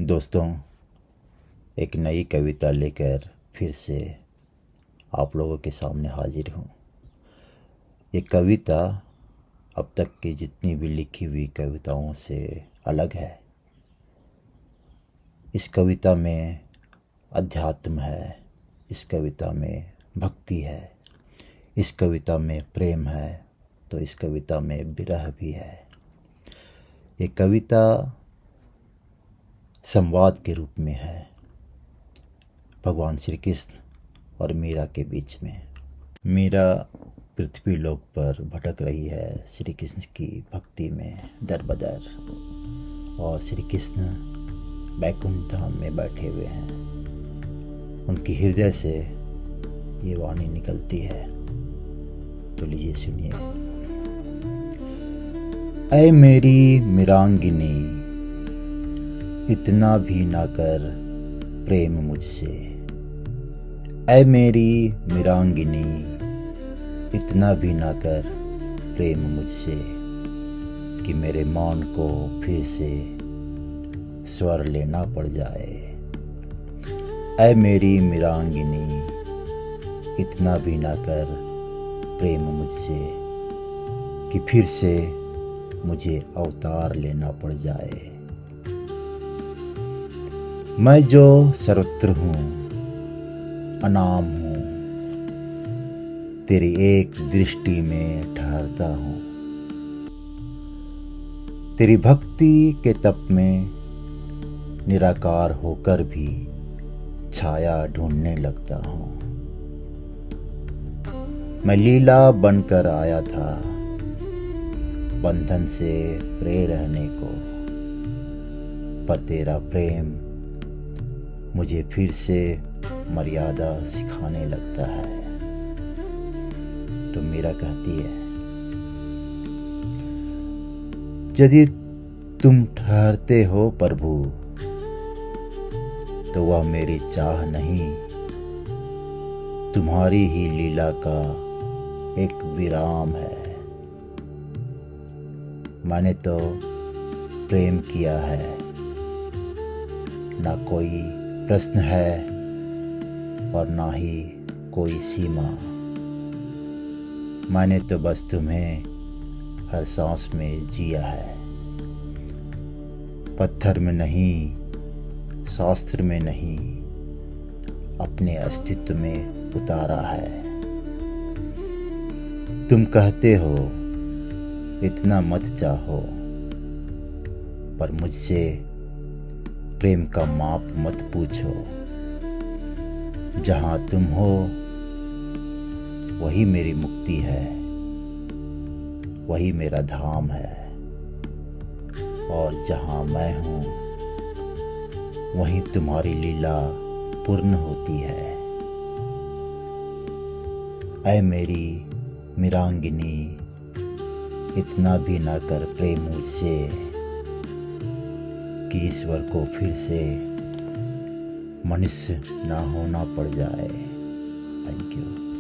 दोस्तों, एक नई कविता लेकर फिर से आप लोगों के सामने हाजिर हूँ। ये कविता अब तक की जितनी भी लिखी हुई कविताओं से अलग है। इस कविता में अध्यात्म है, इस कविता में भक्ति है, इस कविता में प्रेम है, तो इस कविता में विरह भी है। ये कविता संवाद के रूप में है भगवान श्री कृष्ण और मीरा के बीच में। मीरा पृथ्वी लोक पर भटक रही है श्री कृष्ण की भक्ति में दर बदर, और श्री कृष्ण बैकुंठ धाम में बैठे हुए हैं। उनकी हृदय से ये वाणी निकलती है, तो लीजिए सुनिए। ऐ मेरी मीरांगिनी, इतना भी ना कर प्रेम मुझसे। ऐ मेरी मीरांगिनी, इतना भी ना कर प्रेम मुझसे, कि मेरे मौन को फिर से स्वर लेना पड़ जाए। ऐ मेरी मीरांगिनी, इतना भी ना कर प्रेम मुझसे, कि फिर से मुझे अवतार लेना पड़ जाए। मैं जो सर्वत्र हूँ, अनाम हूँ, तेरी एक दृष्टि में ठहरता हूँ। तेरी भक्ति के तप में निराकार होकर भी छाया ढूंढने लगता हूँ। मैं लीला बनकर आया था, बंधन से परे रहने को, पर तेरा प्रेम मुझे फिर से मर्यादा सिखाने लगता है। तो मीरा कहती है, यदि तुम ठहरते हो प्रभु, तो वह मेरी चाह नहीं, तुम्हारी ही लीला का एक विराम है। मैंने तो प्रेम किया है, ना कोई प्रश्न है और ना ही कोई सीमा। मैंने तो बस तुम्हें हर सांस में जिया है। पत्थर में नहीं, शास्त्र में नहीं, अपने अस्तित्व में उतारा है। तुम कहते हो इतना मत चाहो, पर मुझसे प्रेम का माप मत पूछो। जहाँ तुम हो वही मेरी मुक्ति है, वही मेरा धाम है, और जहाँ मैं हूँ वहीं तुम्हारी लीला पूर्ण होती है। ऐ मेरी मीरांगिनी, इतना भी ना कर प्रेम मुझसे, कि ईश्वर को फिर से मनुष्य ना होना पड़ जाए। Thank you.